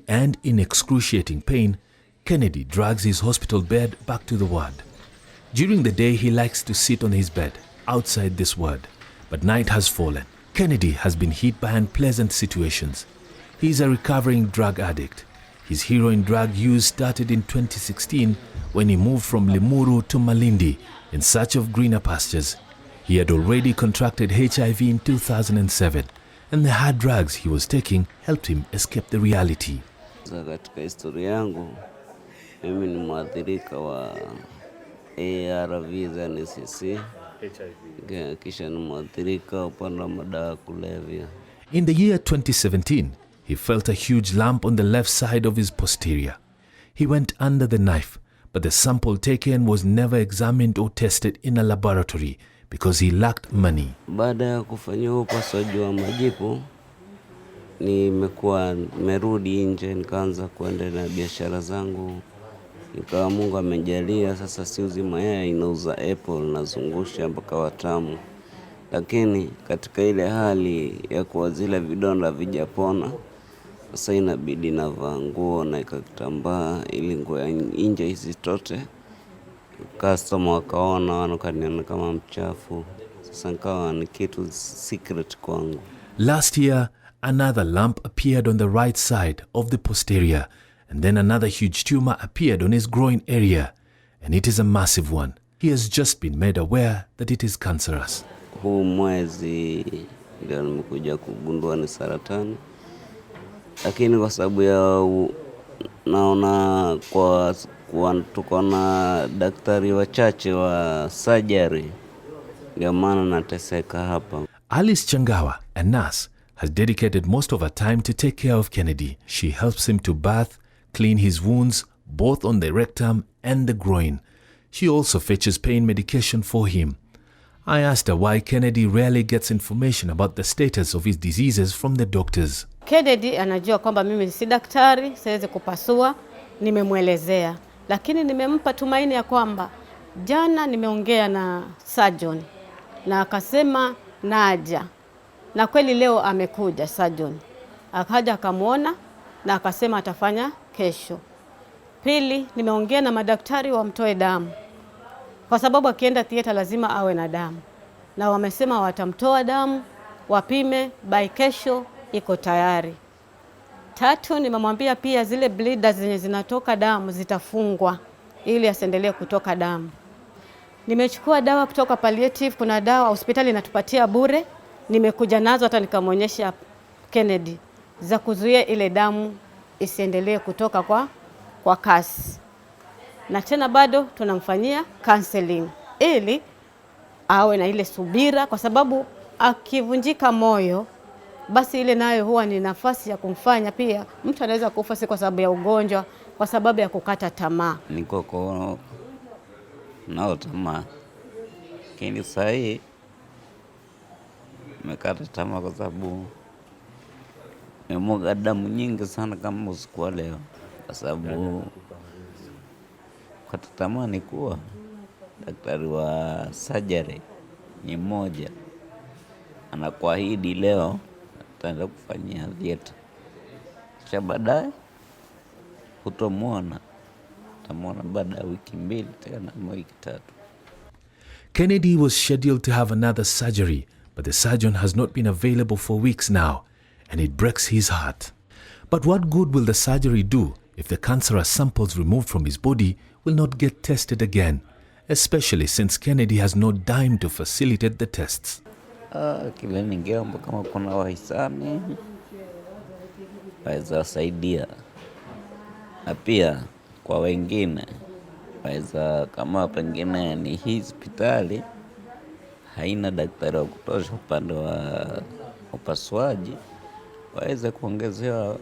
and in excruciating pain, Kennedy drags his hospital bed back to the ward. During the day, he likes to sit on his bed outside this ward, but night has fallen. Kennedy has been hit by unpleasant situations. He is a recovering drug addict. His heroin drug use started in 2016 when he moved from Limuru to Malindi in search of greener pastures. He had already contracted HIV in 2007, and the hard drugs he was taking helped him escape the reality. Katika historia yangu, mimi ni mwathirika wa ARVs and CC. Kisha ni mwathirika upande wa madawa kulevya. In the year 2017, he felt a huge lump on the left side of his posterior. He went under the knife, but the sample taken was never examined or tested in a laboratory because he lacked money. Baada ya kufanywa upasuaji wa majipu, nimerudi nje nikaanza kuendelea na biashara zangu. Ikawa Mungu amejalia sasa siuzi mayai, inauza apple, nazungusha mpaka Watamu. Lakini katika ile hali ya kuwa zile vidonda vijapona, sasa inabidi navaa nguo na kitambaa ili nguo ya nje isitote. Customer wakaona, wanakaniona kama mchafu. Sasa nikawa ni kitu secret kwangu. Last year, another lump appeared on the right side of the posterior, and then another huge tumor appeared on his groin area, and it is a massive one. He has just been made aware that it is cancerous. Huu mwezi ndio nimekuja kugundua ni saratani. Lakini kwa sababu ya naona kwa tuko na daktari wachache wa surgery, ndio maana nateseka hapa. Alice Changawa, a nurse, has dedicated most of her time to take care of Kennedy. She helps him to bath, clean his wounds, both on the rectum and the groin. She also fetches pain medication for him. I asked her why Kennedy rarely gets information about the status of his diseases from the doctors. Kennedy anajua kwamba mimi si daktari, siwezi kupasua, nimemwelezea. Lakini nimempa tumaini ya kwamba jana nimeongea na surgeon na akasema naja. Na kweli leo amekuja surgeon. Akaja akamuona na akasema atafanya kesho. Pili, nimeongea na madaktari wamtoe damu. Kwa sababu akienda theater lazima awe na damu. Na wamesema watamtoa damu, wapime, by kesho iko tayari. Tatu, nimemwambia pia zile bleeders zenye zinatoka damu zitafungwa ili asiendelee kutoka damu. Nimechukua dawa kutoka Palliative, kuna dawa hospitali inatupatia bure. Nimekuja nazo hata nikamwonyesha Kennedy za kuzuia ile damu isiendelee kutoka kwa kasi. Na tena bado tunamfanyia counseling ili awe na ile subira, kwa sababu akivunjika moyo basi ile nayo huwa ni nafasi ya kumfanya pia mtu anaweza kufa, si kwa sababu ya ugonjwa, kwa sababu ya kukata tamaa. Niko nao tamaa. Lakini sasa hii nimekata tamaa kwa sababu nimemwaga damu nyingi sana kama usiku wa leo. Kwa sababu kukata tamaa ni kuwa daktari wa surgery ni mmoja. Anakuahidi leo ataenda kufanyia theater. Kisha baadaye utamwona baada ya wiki 2 tena wiki 3. Kennedy was scheduled to have another surgery, but the surgeon has not been available for weeks now, and it breaks his heart. But what good will the surgery do if the cancerous samples removed from his body will not get tested again, especially since Kennedy has no dime to facilitate the tests? Kile ningeomba kama kuna wahisani waweza wasaidia, na pia kwa wengine waweza, kama pengine ni hii hospitali haina daktari wa kutosha upande wa upasuaji, waweza kuongezewa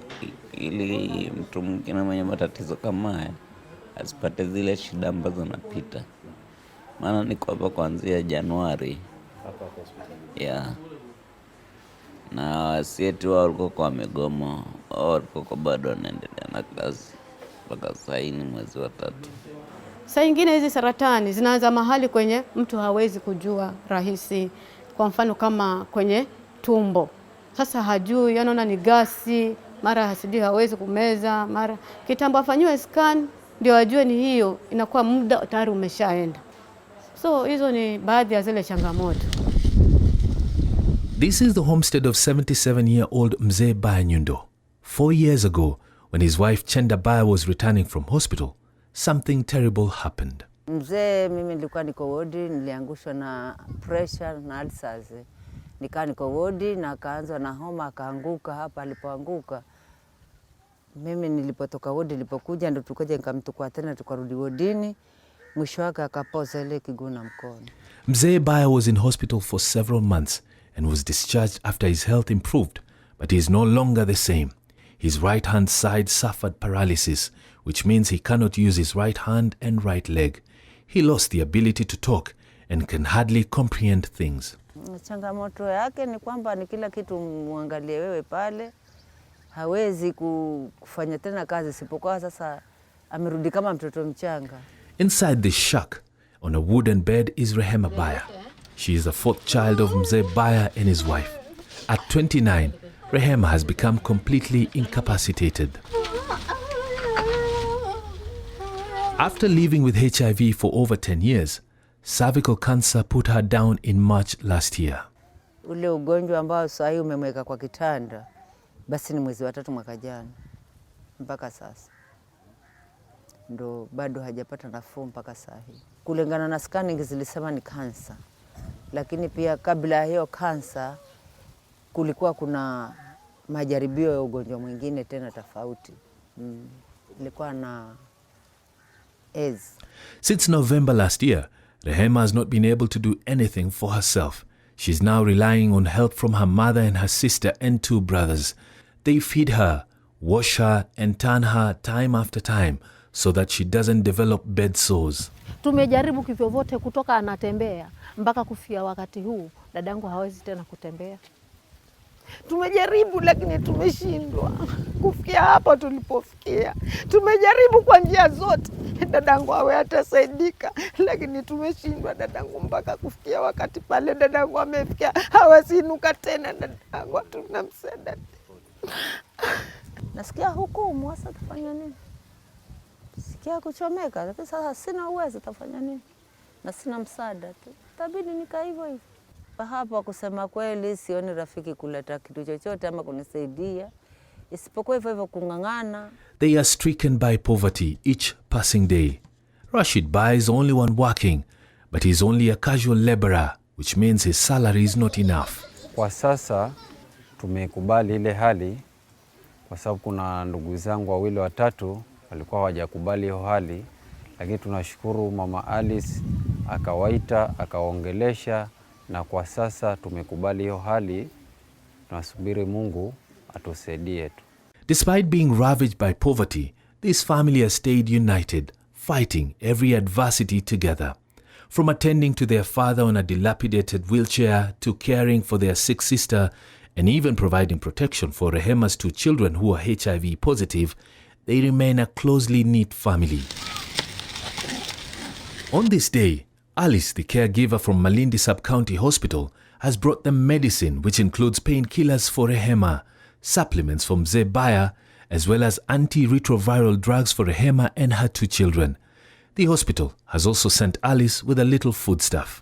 ili mtu mwingine mwenye matatizo kama haya asipate zile shida ambazo napita. Maana niko hapa kuanzia Januari. Hapa hospitali. Yeah. Na sieti wao walikuwa kwa migomo, wao walikuwa bado wanaendelea na kazi mpaka sasa ni mwezi wa 3. Saa nyingine hizi saratani zinaanza mahali kwenye mtu hawezi kujua rahisi. Kwa mfano kama kwenye tumbo. Sasa hajui, anaona ni gasi, mara sijui hawezi kumeza, mara kitambo afanyiwe scan ndio wajue ni hiyo, inakuwa muda tayari umeshaenda. So hizo ni baadhi ya zile changamoto. This is the homestead of 77-year-old Mzee Baya Nyundo. 4 years ago, when his wife Chenda Baya was returning from hospital, something terrible happened. Mzee, mimi nilikuwa niko wodi, niliangushwa na pressure na ulcers. Nikaa niko wodi na akaanza na homa, akaanguka. Hapa alipoanguka, mimi nilipotoka wodi, nilipokuja ndo tukaje nikamtukua tena, tukarudi wodini. Mwisho wake akapoza ile kiguu na mkono. Mzee Baya was in hospital for several months and was discharged after his health improved, but he is no longer the same. His right hand side suffered paralysis, which means he cannot use his right hand and right leg. He lost the ability to talk and can hardly comprehend things. Changamoto yake ni kwamba ni kila kitu muangalie wewe pale. Hawezi kufanya tena kazi, sipokuwa sasa amerudi kama mtoto mchanga. Inside this shack, on a wooden bed, is Rehema Baya. She is the fourth child of Mzee Baya and his wife. At 29, Rehema has become completely incapacitated. After living with HIV for over 10 years, cervical cancer put her down in March last year. Ule ugonjwa ambao sasa hivi umemweka kwa kitanda, basi ni mwezi wa 3 mwaka jana. Mpaka sasa ndo bado hajapata nafuu mpaka sasa hivi. Kulingana na scanning zilisema ni kansa. Lakini pia kabla ya hiyo kansa kulikuwa kuna majaribio ya ugonjwa mwingine tena tofauti. Ilikuwa na AIDS. Since November last year, Rehema has not been able to do anything for herself. She's now relying on help from her mother and her sister and 2 brothers. They feed her, wash her and turn her time after time so that she doesn't develop bed sores. Tumejaribu kivyovyote kutoka anatembea mpaka kufia wakati huu dadangu hawezi tena kutembea. Tumejaribu lakini tumeshindwa kufikia hapa tulipofikia. Tumejaribu kwa njia zote dadangu awe atasaidika, lakini tumeshindwa dadangu mpaka kufikia wakati pale dadangu amefikia hawezi inuka tena. Dadangu tunamsaidia. Nasikia hukumu, sasa tufanya nini? Sikia kuchomeka, lakini sasa sina uwezo, tafanya nini? Na sina msaada tu. Itabidi nika hivyo hivyo. Hapa kusema kweli sioni rafiki kuleta kitu chochote ama kunisaidia. Isipokuwa hivyo hivyo kung'ang'ana. They are stricken by poverty each passing day. Rashid Baya is only one working, but he is only a casual laborer, which means his salary is not enough. Kwa sasa tumekubali ile hali kwa sababu kuna ndugu zangu wawili watatu walikuwa hawajakubali hiyo hali, lakini tunashukuru Mama Alice akawaita akaongelesha, na kwa sasa tumekubali hiyo hali. Tunasubiri Mungu atusaidie tu. Despite being ravaged by poverty, this family has stayed united, fighting every adversity together. From attending to their father on a dilapidated wheelchair to caring for their sick sister and even providing protection for Rehema's 2 children who are HIV positive, they remain a closely knit family. On this day, Alice, the caregiver from Malindi Sub-County Hospital, has brought them medicine which includes painkillers for Rehema, supplements from Mzee Baya, as well as antiretroviral drugs for Rehema and her 2 children. The hospital has also sent Alice with a little foodstuff.